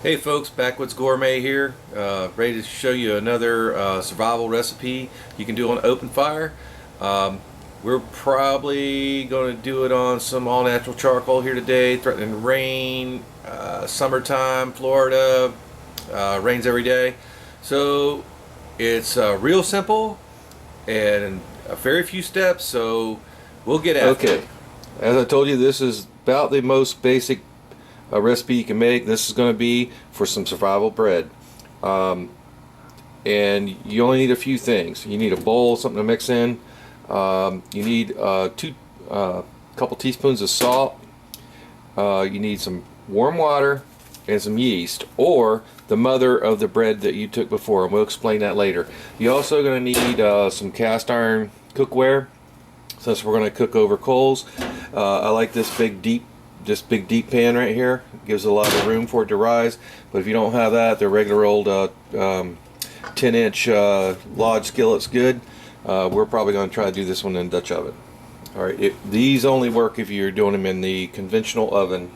Hey folks, Backwoods Gourmet here, ready to show you another survival recipe you can do on open fire. We're probably going to do it on some all-natural charcoal here today, threatening rain, summertime, Florida, rains every day. So it's real simple and very few steps, so we'll get after it. Okay, as I told you, this is about the most basic recipe you can make. This is going to be for some survival bread, and you only need a few things. You need a bowl, something to mix in. You need couple teaspoons of salt. You need some warm water and some yeast, or the mother of the bread that you took before, and we'll explain that later. You're also going to need some cast iron cookware, since we're going to cook over coals. I like this big deep pan right here. It gives a lot of room for it to rise, but if you don't have that, the regular old 10-inch lodge skillet's good. We're probably going to try to do this one in Dutch oven. Alright, these only work if you're doing them in the conventional oven,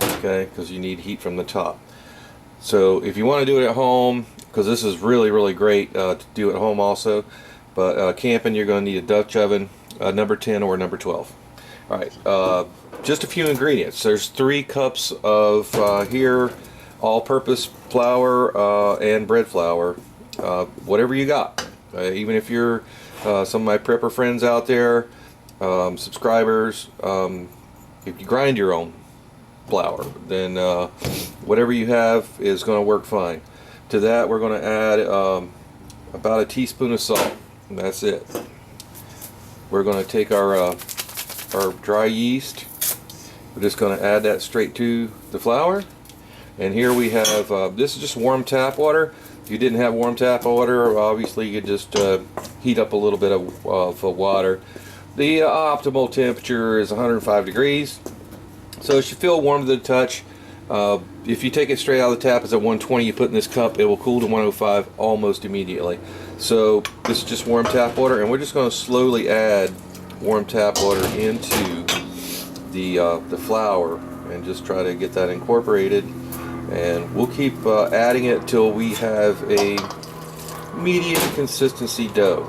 okay, because you need heat from the top. So if you want to do it at home, because this is really great to do at home also, but camping, you're going to need a Dutch oven, number 10 or number 12. Alright, just a few ingredients. There's 3 cups of here all-purpose flour and bread flour, whatever you got. Even if you're some of my prepper friends out there, subscribers, if you grind your own flour, then whatever you have is going to work fine. To that, we're going to add about a teaspoon of salt, and that's it. We're going to take our dry yeast. We're just going to add that straight to the flour, and here we have this is just warm tap water. If you didn't have warm tap water, obviously you could just heat up a little bit of water. The optimal temperature is 105 degrees, so it should feel warm to the touch. If you take it straight out of the tap, it's at 120. You put in this cup, it will cool to 105 almost immediately. So this is just warm tap water, and we're just going to slowly add warm tap water into the flour and just try to get that incorporated, and we'll keep adding it till we have a medium consistency dough.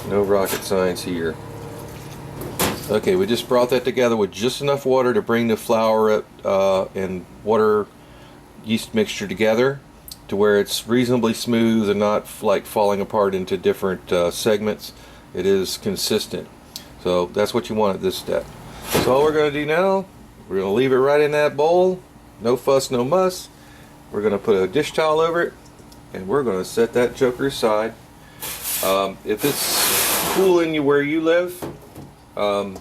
No rocket science here. Okay, we just brought that together with just enough water to bring the flour and water yeast mixture together to where it's reasonably smooth and not like falling apart into different segments. It is consistent. So that's what you want at this step. So all we're going to do now, we're going to leave it right in that bowl. No fuss, no muss. We're going to put a dish towel over it, and we're going to set that joker aside. If it's cool in where you live, you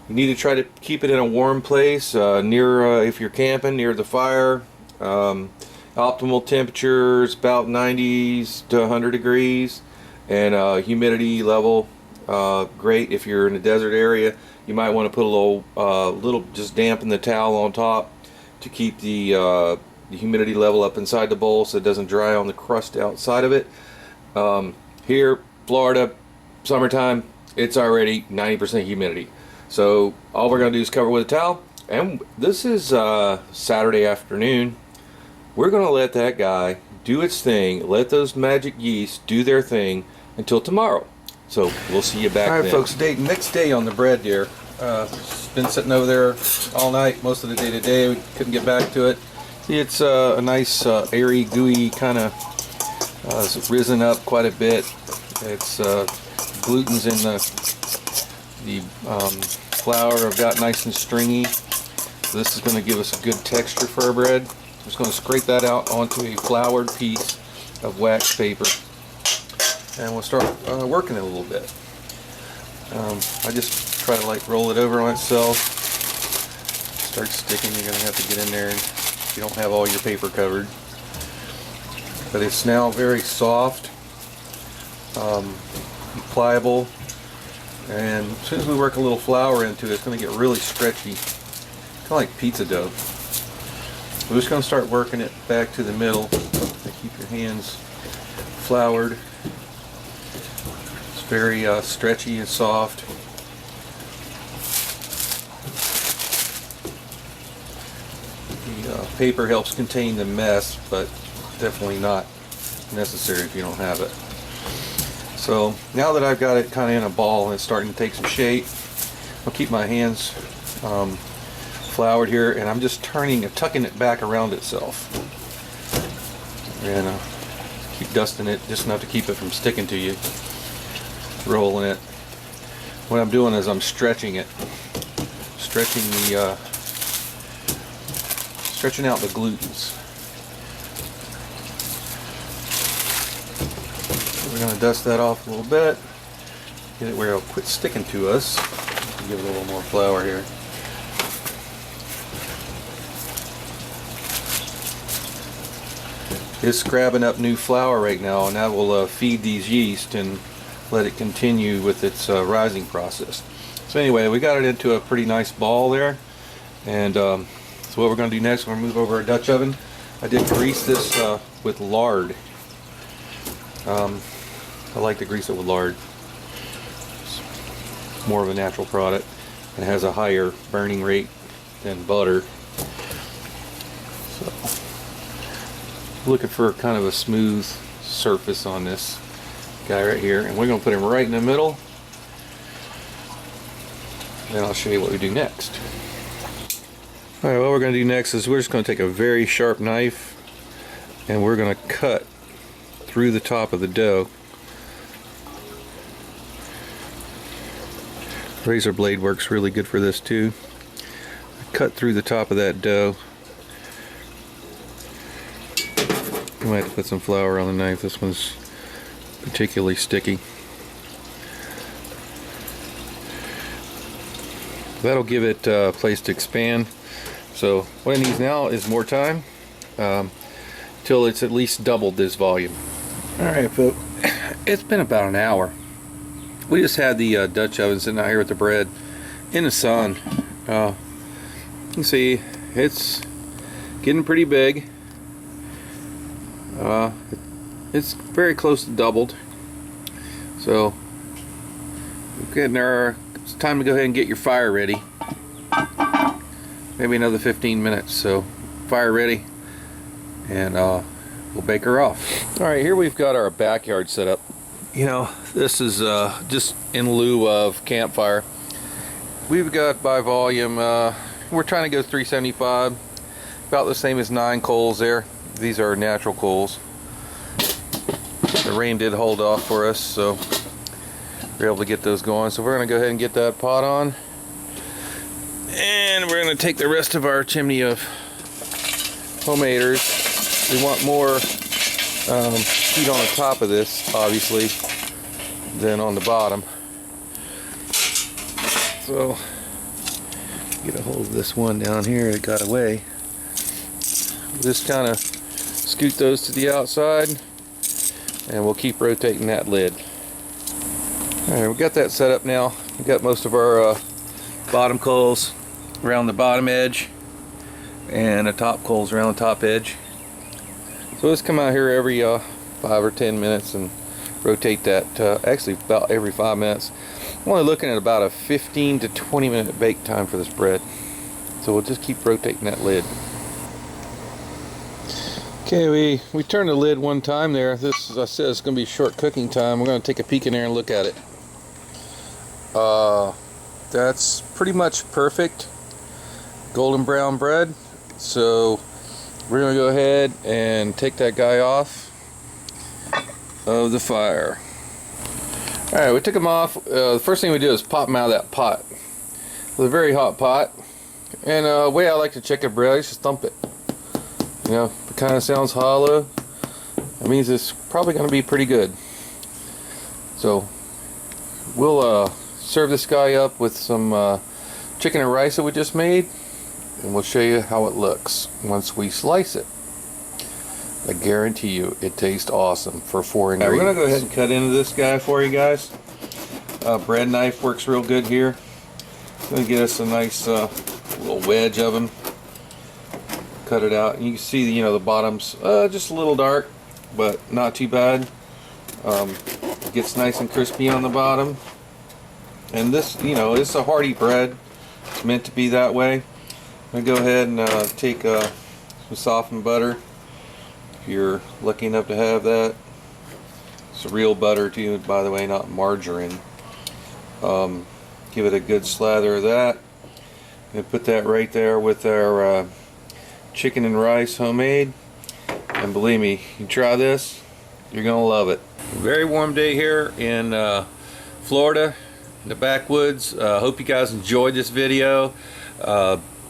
need to try to keep it in a warm place, near if you're camping, near the fire. Optimal temperatures about 90s to 100 degrees, and humidity level great. If you're in a desert area, you might want to put a little just dampen the towel on top to keep the humidity level up inside the bowl so it doesn't dry on the crust outside of it. Here, Florida, summertime, it's already 90% humidity. So all we're going to do is cover with a towel, and this is Saturday afternoon. We're going to let that guy do its thing, let those magic yeasts do their thing until tomorrow. So we'll see you back then. Alright folks, next day on the bread here. It's been sitting over there all night, most of the day today. We couldn't get back to it. See, it's a nice airy, gooey kind of, it's risen up quite a bit. It's gluten's in the flour have got nice and stringy. So this is going to give us a good texture for our bread. I'm just going to scrape that out onto a floured piece of wax paper, and we'll start working it a little bit. I just try to like roll it over on itself. Start sticking, you're going to have to get in there if you don't have all your paper covered. But it's now very soft, pliable, and as soon as we work a little flour into it, it's going to get really stretchy, kind of like pizza dough. We're just going to start working it back to the middle to keep your hands floured. It's very stretchy and soft. The paper helps contain the mess, but definitely not necessary if you don't have it. So now that I've got it kind of in a ball and it's starting to take some shape, I'll keep my hands floured here, and I'm just tucking it back around itself, and keep dusting it just enough to keep it from sticking to you. Rolling it. What I'm doing is I'm stretching it, stretching out the glutens. We're going to dust that off a little bit, get it where it'll quit sticking to us. Give it a little more flour here. It's grabbing up new flour right now, and that will feed these yeast and let it continue with its rising process. So anyway, we got it into a pretty nice ball there, and so what we're going to do next, we're going to move over our Dutch oven. I did grease this with lard. I like to grease it with lard. It's more of a natural product and has a higher burning rate than butter. So, looking for kind of a smooth surface on this guy right here, and we're going to put him right in the middle. Then I'll show you what we do next. Alright, what we're going to do next is we're just going to take a very sharp knife and we're going to cut through the top of the dough. Razor blade works really good for this too. Cut through the top of that dough. You might have to put some flour on the knife. This one's particularly sticky. That'll give it a place to expand. So what it needs now is more time till it's at least doubled this volume. Alright folks, it's been about an hour. We just had the Dutch oven sitting out here with the bread in the sun. You can see it's getting pretty big. It's very close to doubled. So we're getting there. It's time to go ahead and get your fire ready. Maybe another 15 minutes. So fire ready, and we'll bake her off. Alright, here we've got our backyard set up. You know, this is just in lieu of campfire. We've got by volume, we're trying to go 375, about the same as 9 coals there. These are natural coals. The rain did hold off for us, so we're able to get those going. So we're going to go ahead and get that pot on, and we're going to take the rest of our chimney of homematers. We want more heat on the top of this, obviously, than on the bottom. So get a hold of this one down here that got away. Just kind of scoot those to the outside, and we'll keep rotating that lid. Alright, we got that set up now. We got most of our bottom coals around the bottom edge, and the top coals around the top edge. So let's come out here every 5 or 10 minutes and rotate that, actually about every 5 minutes. I'm only looking at about a 15 to 20 minute bake time for this bread. So we'll just keep rotating that lid. Okay, we turned the lid one time there. This, as I said, it's going to be short cooking time. We're going to take a peek in there and look at it. That's pretty much perfect golden brown bread. So we're going to go ahead and take that guy off of the fire. Alright, we took them off. The first thing we do is pop them out of that pot. With a very hot pot. And the way I like to check a bread, I just thump it. You know, if it kind of sounds hollow, that means it's probably going to be pretty good. So we'll serve this guy up with some chicken and rice that we just made, and we'll show you how it looks once we slice it. I guarantee you it tastes awesome for 4 ingredients. We're going to go ahead and cut into this guy for you guys. Bread knife works real good here. Going to get us a nice little wedge of him. Cut it out, and you can see the, the bottom's just a little dark, but not too bad. It gets nice and crispy on the bottom, and this, it's a hearty bread. It's meant to be that way. I'm going to go ahead and take some softened butter, if you're lucky enough to have that. It's real butter too, by the way, not margarine. Give it a good slather of that. And put that right there with our chicken and rice homemade. And believe me, you try this, you're gonna love it. Very warm day here in Florida, in the backwoods. Hope you guys enjoyed this video.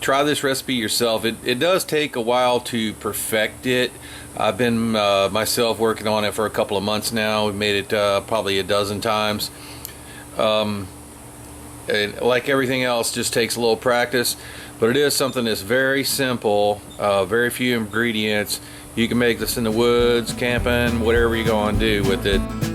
Try this recipe yourself. It does take a while to perfect it. I've been myself working on it for a couple of months now. We've made it probably a dozen times. And like everything else, just takes a little practice, but it is something that's very simple, very few ingredients. You can make this in the woods, camping, whatever you're going to do with it.